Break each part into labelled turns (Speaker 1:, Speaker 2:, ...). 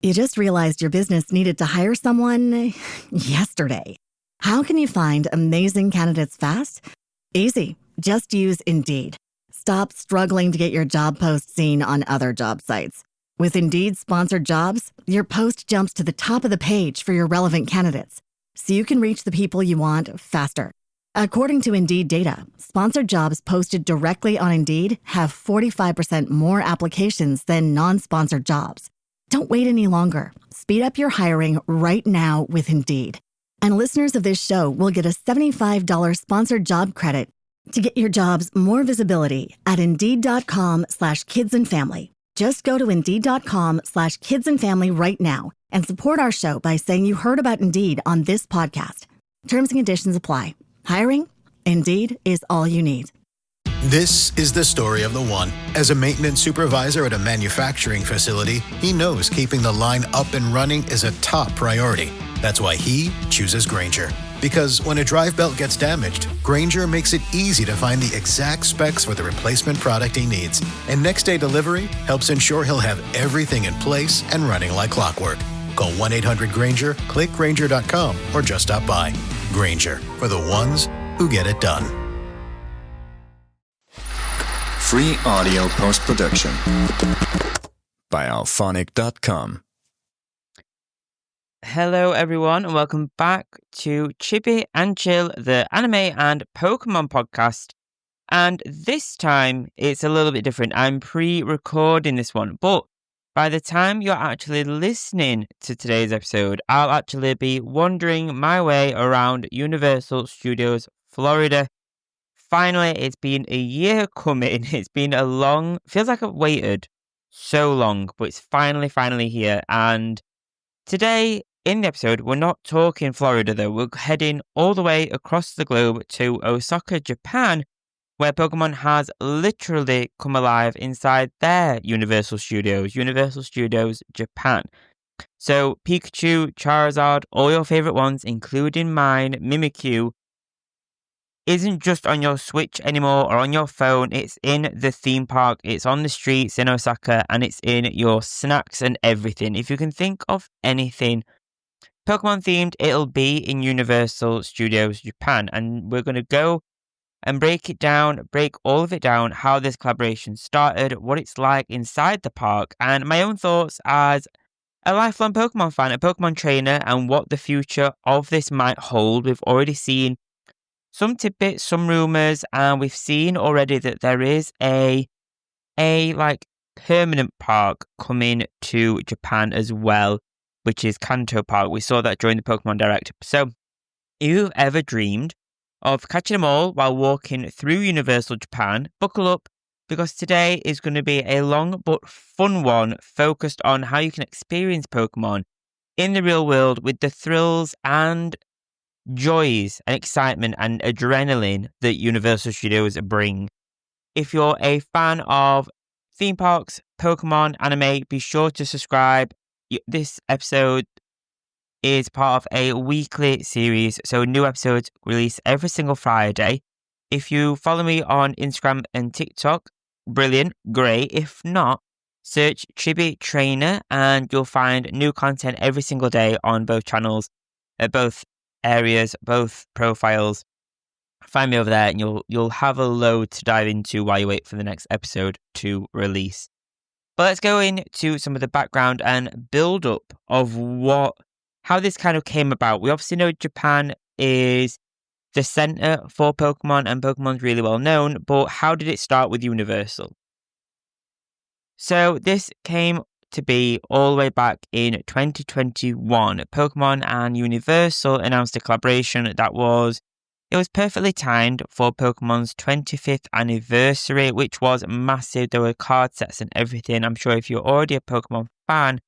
Speaker 1: You just realized your business needed to hire someone yesterday. How can you find amazing candidates fast? Easy. Just use Indeed. Stop struggling to get your job post seen on other job sites. With Indeed sponsored jobs, your post jumps to the top of the page for your relevant candidates, so you can reach the people you want faster. According to Indeed data, sponsored jobs posted directly on Indeed have 45% more applications than non-sponsored jobs. Don't wait any longer. Speed up your hiring right now with Indeed. And listeners of this show will get a $75 sponsored job credit to get your jobs more visibility at Indeed.com/kidsandfamily. Just go to Indeed.com/kidsandfamily right now and support our show by saying you heard about Indeed on this podcast. Terms and conditions apply. Hiring? Indeed is all you need.
Speaker 2: This is the story of the one. As a maintenance supervisor at a manufacturing facility, he knows keeping the line up and running is a top priority. That's why he chooses Grainger. Because when a drive belt gets damaged, Grainger makes it easy to find the exact specs for the replacement product he needs. And next day delivery helps ensure he'll have everything in place and running like clockwork. Call 1-800-GRAINGER, click Grainger.com, or just stop by. Grainger, for the ones who get it done.
Speaker 3: Free audio post-production by alphonic.com.
Speaker 4: Hello everyone and welcome back to Chibi and Chill, the anime and Pokemon podcast. And this time it's a little bit different. I'm pre-recording this one, but by the time you're actually listening to today's episode, I'll actually be wandering my way around Universal Studios, Florida. Finally, it's been a year coming. It's been a long, feels like I've waited so long, but it's finally here. And today in the episode, we're not talking Florida though. We're heading all the way across the globe to Osaka, Japan, where Pokemon has literally come alive inside their Universal Studios Japan. So Pikachu, Charizard, all your favourite ones, including mine, Mimikyu, isn't just on your Switch anymore or on your phone. It's in the theme park, it's on the streets in Osaka, and it's in your snacks and everything. If you can think of anything Pokemon themed, it'll be in Universal Studios Japan. And we're going to go and break all of it down, how this collaboration started, what it's like inside the park, and my own thoughts as a lifelong Pokemon fan, a Pokemon trainer, and what the future of this might hold. We've already seen some tidbits, some rumours, and we've seen already that there is a like permanent park coming to Japan as well, which is Kanto Park. We saw that during the Pokemon Direct. So, if you've ever dreamed of catching them all while walking through Universal Japan, buckle up, because today is going to be a long but fun one focused on how you can experience Pokemon in the real world with the thrills and joys and excitement and adrenaline that Universal Studios bring. If you're a fan of theme parks, Pokemon, anime, be sure to subscribe. This episode is part of a weekly series, so new episodes release every single Friday. If you follow me on Instagram and TikTok, brilliant, great. If not, search Chibi Trainer and you'll find new content every single day on both channels, both areas, both profiles. Find me over there and you'll have a load to dive into while you wait for the next episode to release. But let's go into some of the background and build up of how this kind of came about. We obviously know Japan is the center for Pokemon and Pokemon's really well known, but how did it start with Universal? So this came to be all the way back in 2021. Pokemon and Universal announced a collaboration that was perfectly timed for Pokemon's 25th anniversary, which was massive. There were card sets and everything. I'm sure if you're already a Pokemon fan,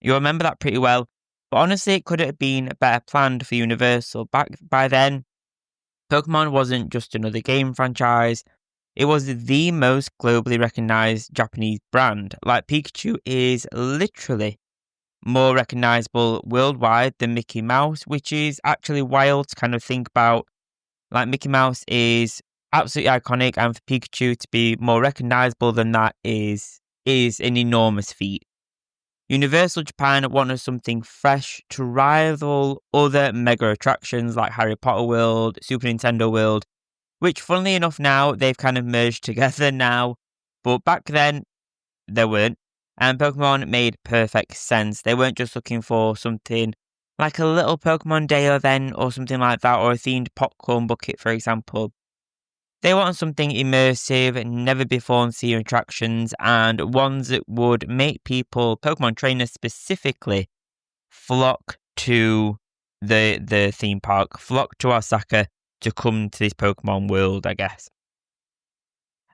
Speaker 4: you'll remember that pretty well. But honestly, it could have been better planned for Universal. Back by then, Pokemon wasn't just another game franchise. It was the most globally recognized Japanese brand. Like Pikachu is literally more recognizable worldwide than Mickey Mouse, which is actually wild to kind of think about. Like Mickey Mouse is absolutely iconic, and for Pikachu to be more recognizable than that is an enormous feat. Universal Japan wanted something fresh to rival other mega attractions like Harry Potter World, Super Nintendo World, which funnily enough now they've kind of merged together now, but back then they weren't. And Pokemon made perfect sense. They weren't just looking for something like a little Pokemon Day event or something like that, or a themed popcorn bucket, for example. They wanted something immersive, never before seen attractions, and ones that would make people, Pokemon trainers specifically, flock to the theme park, flock to Osaka to come to this Pokemon world, I guess.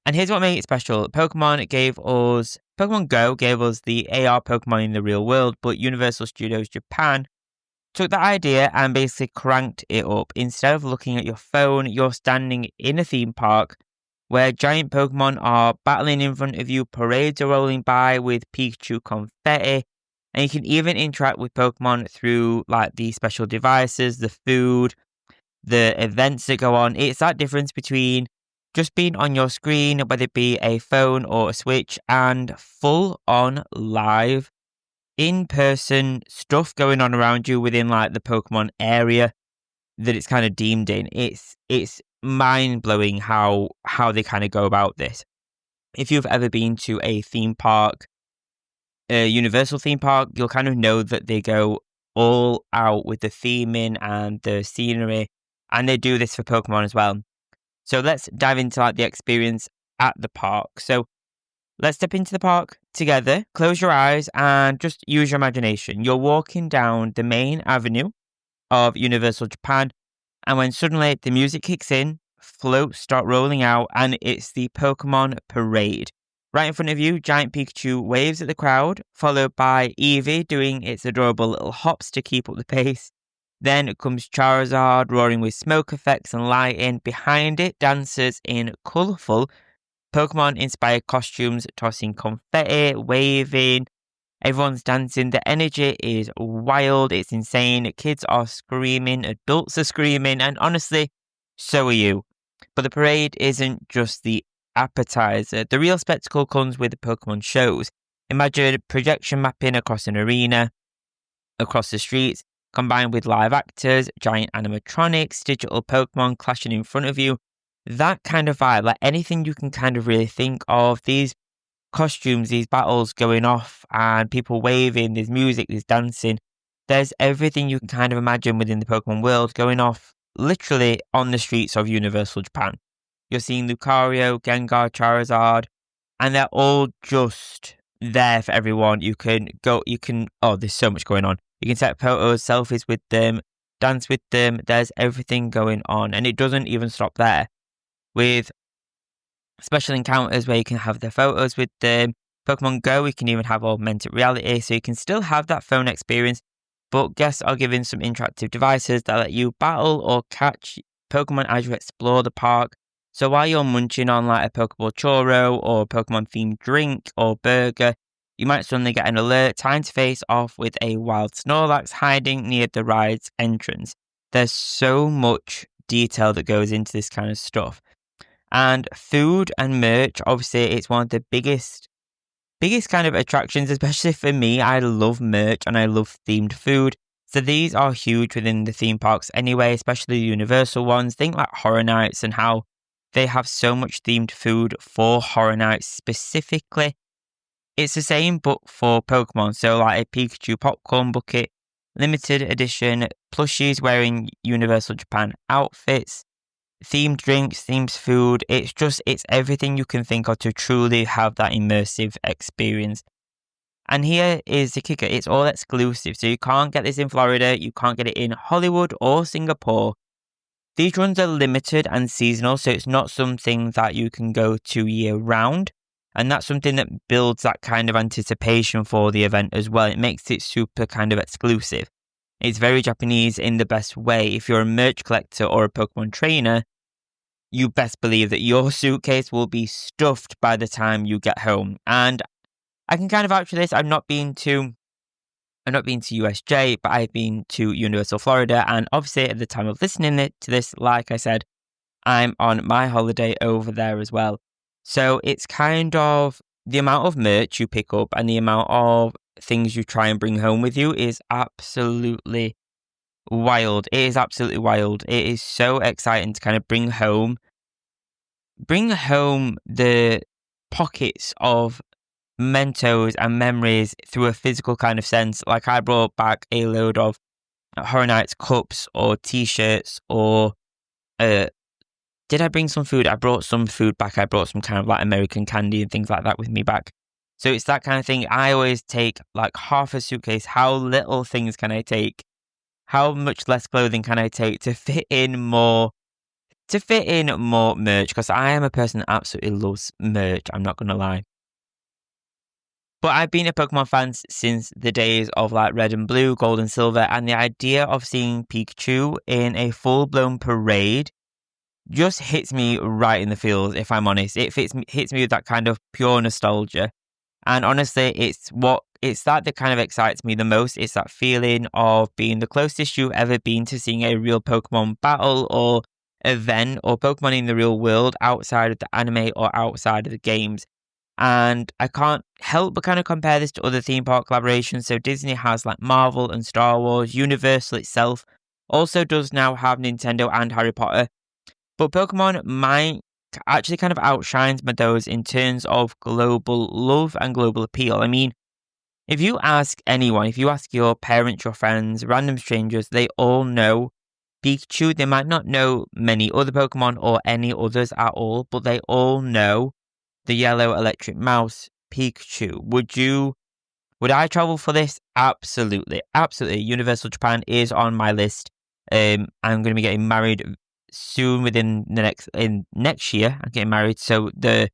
Speaker 4: And here's what made it special. Pokemon Go gave us the AR Pokemon in the real world, but Universal Studios Japan took that idea and basically cranked it up. Instead of looking at your phone, you're standing in a theme park where giant Pokemon are battling in front of you, parades are rolling by with Pikachu confetti, and you can even interact with Pokemon through like the special devices, the food, the events that go on. It's that difference between just being on your screen, whether it be a phone or a Switch, and full on live, in-person stuff going on around you within like the Pokemon area that it's kind of deemed in. It's mind-blowing how they kind of go about this. If you've ever been to a theme park, a Universal theme park, you'll kind of know that they go all out with the theming and the scenery, and they do this for Pokemon as well. So let's dive into like the experience at the park. So let's step into the park together, close your eyes and just use your imagination. You're walking down the main avenue of Universal Japan, and when suddenly the music kicks in, floats start rolling out, and it's the Pokemon parade. Right in front of you, giant Pikachu waves at the crowd, followed by Eevee doing its adorable little hops to keep up the pace. Then comes Charizard roaring with smoke effects and lighting. Behind it, dancers in colourful Pokemon-inspired costumes, tossing confetti, waving. Everyone's dancing. The energy is wild. It's insane. Kids are screaming. Adults are screaming. And honestly, so are you. But the parade isn't just the appetizer. The real spectacle comes with the Pokemon shows. Imagine projection mapping across an arena, across the streets, combined with live actors, giant animatronics, digital Pokemon clashing in front of you. That kind of vibe, like anything you can kind of really think of, these costumes, these battles going off and people waving, there's music, there's dancing. There's everything you can kind of imagine within the Pokemon world going off literally on the streets of Universal Japan. You're seeing Lucario, Gengar, Charizard, and they're all just there for everyone. There's so much going on. You can take photos, selfies with them, dance with them. There's everything going on. And it doesn't even stop there. With special encounters where you can have their photos with them. Pokemon Go, you can even have augmented reality. So you can still have that phone experience. But guests are given some interactive devices that let you battle or catch Pokemon as you explore the park. So while you're munching on like a Pokeball churro or a Pokemon themed drink or burger, you might suddenly get an alert, time to face off with a wild Snorlax hiding near the ride's entrance. There's so much detail that goes into this kind of stuff. And food and merch, obviously, it's one of the biggest kind of attractions, especially for me. I love merch and I love themed food. So these are huge within the theme parks anyway, especially the Universal ones. Think like Horror Nights and how they have so much themed food for Horror Nights specifically. It's the same, but for Pokemon. So like a Pikachu popcorn bucket, limited edition plushies wearing Universal Japan outfits, themed drinks, themed food. It's everything you can think of to truly have that immersive experience. And here is the kicker. It's all exclusive. So you can't get this in Florida. You can't get it in Hollywood or Singapore. These runs are limited and seasonal. So it's not something that you can go to year round. And that's something that builds that kind of anticipation for the event as well. It makes it super kind of exclusive. It's very Japanese in the best way. If you're a merch collector or a Pokemon trainer, you best believe that your suitcase will be stuffed by the time you get home. And I can kind of vouch for this. I've not been to USJ, but I've been to Universal Florida. And obviously at the time of listening to this, like I said, I'm on my holiday over there as well. So it's kind of the amount of merch you pick up and the amount of things you try and bring home with you is absolutely wild. It is absolutely wild. It is so exciting to kind of bring home the pockets of mementos and memories through a physical kind of sense. Like I brought back a load of Horror Nights cups or t-shirts, or did I bring some food? I brought some food back. I brought some kind of like American candy and things like that with me back. So it's that kind of thing. I always take like half a suitcase. How little things can I take? How much less clothing can I take to fit in more merch? Because I am a person that absolutely loves merch. I'm not going to lie. But I've been a Pokemon fan since the days of like Red and Blue, Gold and Silver, and the idea of seeing Pikachu in a full-blown parade just hits me right in the feels, if I'm honest. It hits me with that kind of pure nostalgia. And honestly, it's that kind of excites me the most. It's that feeling of being the closest you've ever been to seeing a real Pokemon battle or event or Pokemon in the real world outside of the anime or outside of the games. And I can't help but kind of compare this to other theme park collaborations. So Disney has like Marvel and Star Wars. Universal itself also does now have Nintendo and Harry Potter. But Pokemon might actually kind of outshines those in terms of global love and global appeal. I mean, if you ask anyone, if you ask your parents, your friends, random strangers, they all know Pikachu. They might not know many other Pokemon or any others at all, but they all know the yellow electric mouse, Pikachu. Would I travel for this? Absolutely. Absolutely. Universal Japan is on my list. I'm going to be getting married soon within next year. I'm getting married. So the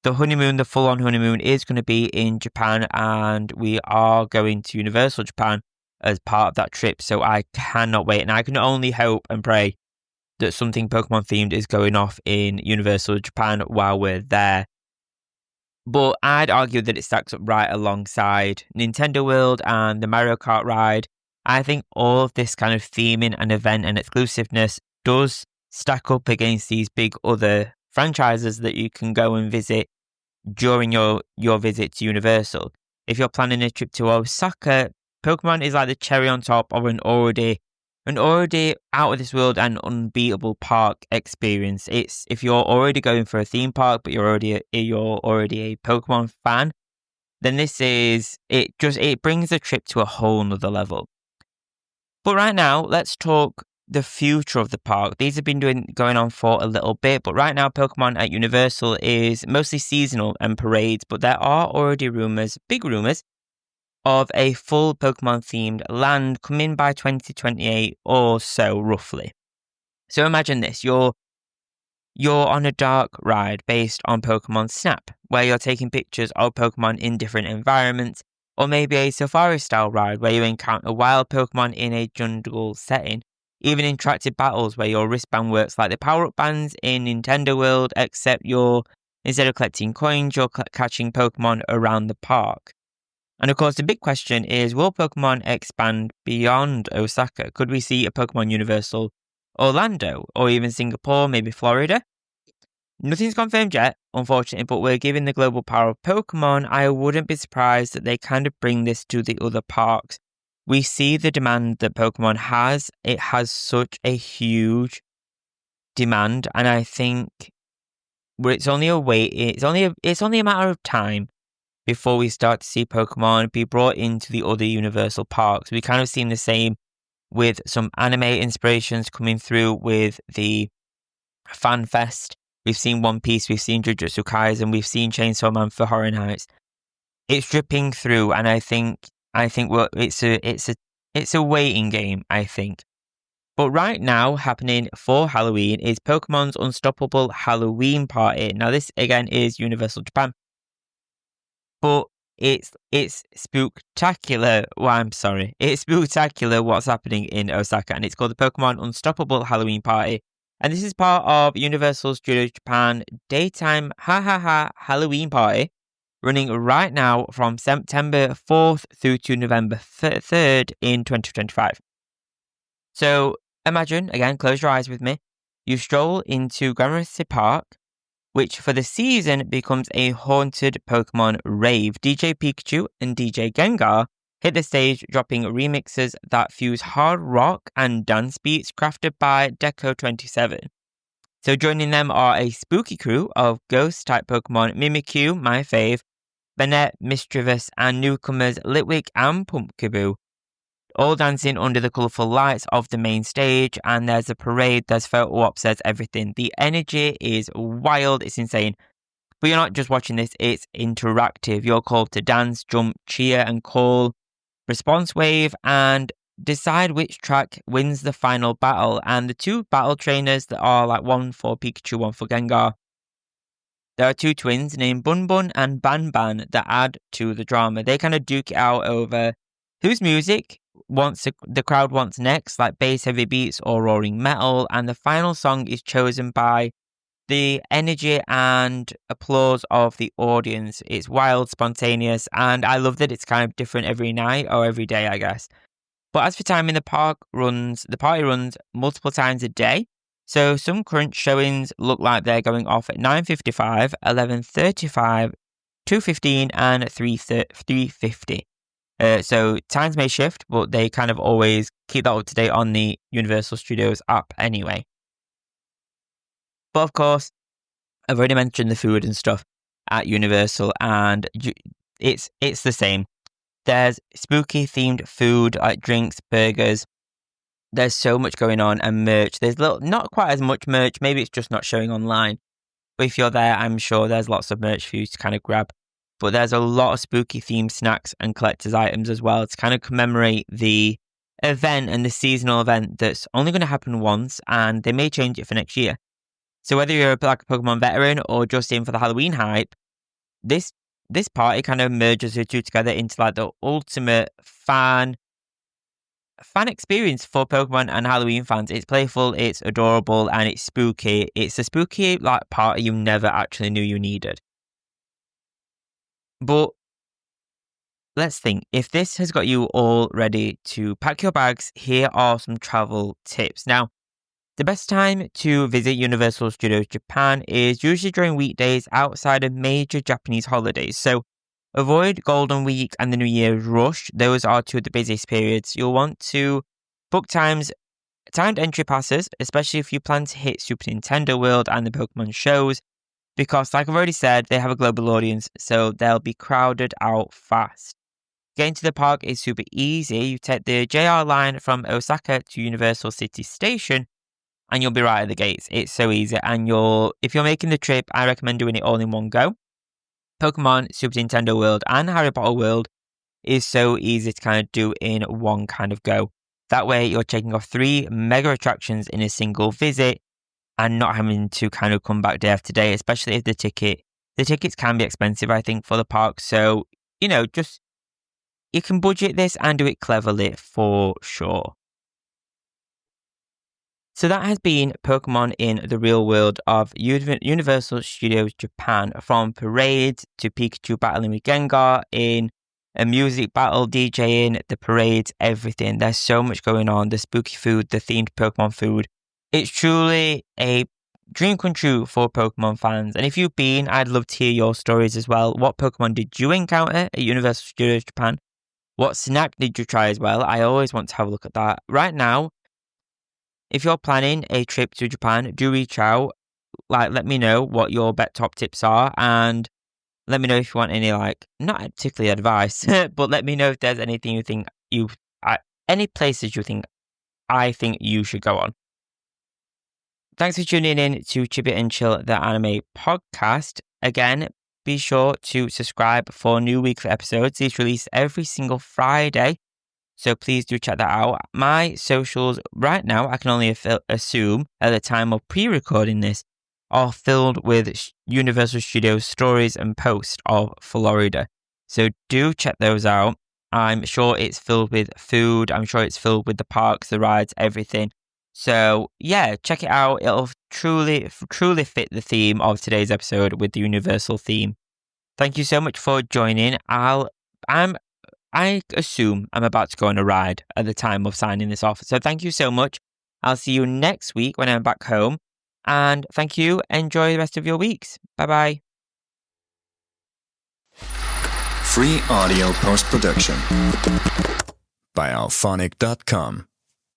Speaker 4: honeymoon, the full on honeymoon is going to be in Japan, and we are going to Universal Japan as part of that trip. So I cannot wait. And I can only hope and pray that something Pokemon themed is going off in Universal Japan while we're there. But I'd argue that it stacks up right alongside Nintendo World and the Mario Kart ride. I think all of this kind of theming and event and exclusiveness does stack up against these big other franchises that you can go and visit during your visit to Universal. If you're planning a trip to Osaka, Pokemon is like the cherry on top of an already out of this world and unbeatable park experience. It's if you're already going for a theme park, but you're already a Pokemon fan, then it brings the trip to a whole nother level. But right now, let's talk the future of the park. These have been going on for a little bit, but right now Pokemon at Universal is mostly seasonal and parades, but there are already big rumors, of a full Pokemon-themed land coming by 2028 or so, roughly. So imagine this, you're on a dark ride based on Pokemon Snap, where you're taking pictures of Pokemon in different environments, or maybe a safari-style ride where you encounter wild Pokemon in a jungle setting, even interactive battles where your wristband works like the power-up bands in Nintendo World, except instead of collecting coins, you're catching Pokemon around the park. And of course, the big question is, will Pokemon expand beyond Osaka? Could we see a Pokemon Universal Orlando, or even Singapore, maybe Florida? Nothing's confirmed yet, unfortunately, but we're given the global power of Pokemon. I wouldn't be surprised that they kind of bring this to the other parks. We see the demand that Pokemon has. It has such a huge demand, and I think it's only a matter of time before we start to see Pokemon be brought into the other Universal parks. We kind of seen the same with some anime inspirations coming through with the Fan Fest. We've seen One Piece, we've seen Jujutsu Kaisen, we've seen Chainsaw Man for Horror Nights. It's dripping through, and I think it's a waiting game, I think. But right now, happening for Halloween is Pokemon's Unstoppable Halloween Party. Now, this again is Universal Japan, but it's spooktacular. Well, I'm sorry, it's spooktacular what's happening in Osaka, and it's called the Pokemon Unstoppable Halloween Party. And this is part of Universal Studios Japan daytime Halloween Party, running right now from September 4th through to November 3rd in 2025. So imagine, again, close your eyes with me. You stroll into Gareth Park, which for the season becomes a haunted Pokemon rave. DJ Pikachu and DJ Gengar hit the stage, dropping remixes that fuse hard rock and dance beats crafted by Deco27. So joining them are a spooky crew of ghost-type Pokemon Mimikyu, my fave, Banette, Mischievous, and newcomers Litwick and Pumpkaboo, all dancing under the colourful lights of the main stage. And there's a parade, there's photo ops, there's everything. The energy is wild, it's insane. But you're not just watching this, it's interactive. You're called to dance, jump, cheer, and call response wave, and decide which track wins the final battle. And the two battle trainers that are like one for Pikachu, one for Gengar, there are two twins named Bun Bun and Ban Ban that add to the drama. They kind of duke it out over whose music the crowd wants next, like bass heavy beats or roaring metal, and the final song is chosen by the energy and applause of the audience. It's wild, spontaneous, and I love that it's kind of different every night or every day, I guess. But as for timing, the party runs multiple times a day. So some current showings look like they're going off at 9:55, 11:35, 2:15, and 3:50. So times may shift, but they kind of always keep that up to date on the Universal Studios app anyway. But of course, I've already mentioned the food and stuff at Universal, and it's the same. There's spooky themed food like drinks, burgers. There's so much going on, and merch. There's not quite as much merch. Maybe it's just not showing online. But if you're there, I'm sure there's lots of merch for you to kind of grab. But there's a lot of spooky themed snacks and collector's items as well to kind of commemorate the event and the seasonal event that's only going to happen once, and they may change it for next year. So whether you're like a Pokemon veteran or just in for the Halloween hype, this party kind of merges the two together into like the ultimate fan experience for Pokemon and Halloween fans. It's playful, it's adorable, and it's spooky. It's a spooky like party you never actually knew you needed. But let's think, if this has got you all ready to pack your bags, here are some travel tips. Now, the best time to visit Universal Studios Japan is usually during weekdays outside of major Japanese holidays. So avoid Golden Week and the New Year's rush. Those are two of the busiest periods. You'll want to book timed entry passes, especially if you plan to hit Super Nintendo World and the Pokemon shows, because like I've already said, they have a global audience, so they'll be crowded out fast. Getting to the park is super easy. You take the JR line from Osaka to Universal City Station, and you'll be right at the gates. It's so easy. And if you're making the trip, I recommend doing it all in one go. Pokemon, Super Nintendo World, and Harry Potter World is so easy to kind of do in one kind of go. That way, you're checking off 3 mega attractions in a single visit and not having to kind of come back day after day, especially if the tickets can be expensive, I think, for the park. So, just you can budget this and do it cleverly for sure. So that has been Pokemon in the real world of Universal Studios Japan, from parades to Pikachu battling with Gengar in a music battle, DJing, the parades, everything. There's so much going on. The spooky food, the themed Pokemon food. It's truly a dream come true for Pokemon fans. And if you've been, I'd love to hear your stories as well. What Pokemon did you encounter at Universal Studios Japan? What snack did you try as well? I always want to have a look at that. Right now, if you're planning a trip to Japan, do reach out. Let me know what your top tips are, and let me know if you want any, not particularly advice, but let me know if there's anything you think any places you think I think you should go on. Thanks for tuning in to Chibi and Chill, the anime podcast. Again, be sure to subscribe for new weekly episodes. These release every single Friday, so please do check that out. My socials right now, I can only assume at the time of pre-recording this, are filled with Universal Studios stories and posts of Florida. So do check those out. I'm sure it's filled with food. I'm sure it's filled with the parks, the rides, everything. So yeah, check it out. It'll truly fit the theme of today's episode with the Universal theme. Thank you so much for joining. I assume I'm about to go on a ride at the time of signing this off. So thank you so much. I'll see you next week when I'm back home. And thank you. Enjoy the rest of your weeks. Bye-bye.
Speaker 3: Free audio post-production by alphonic.com.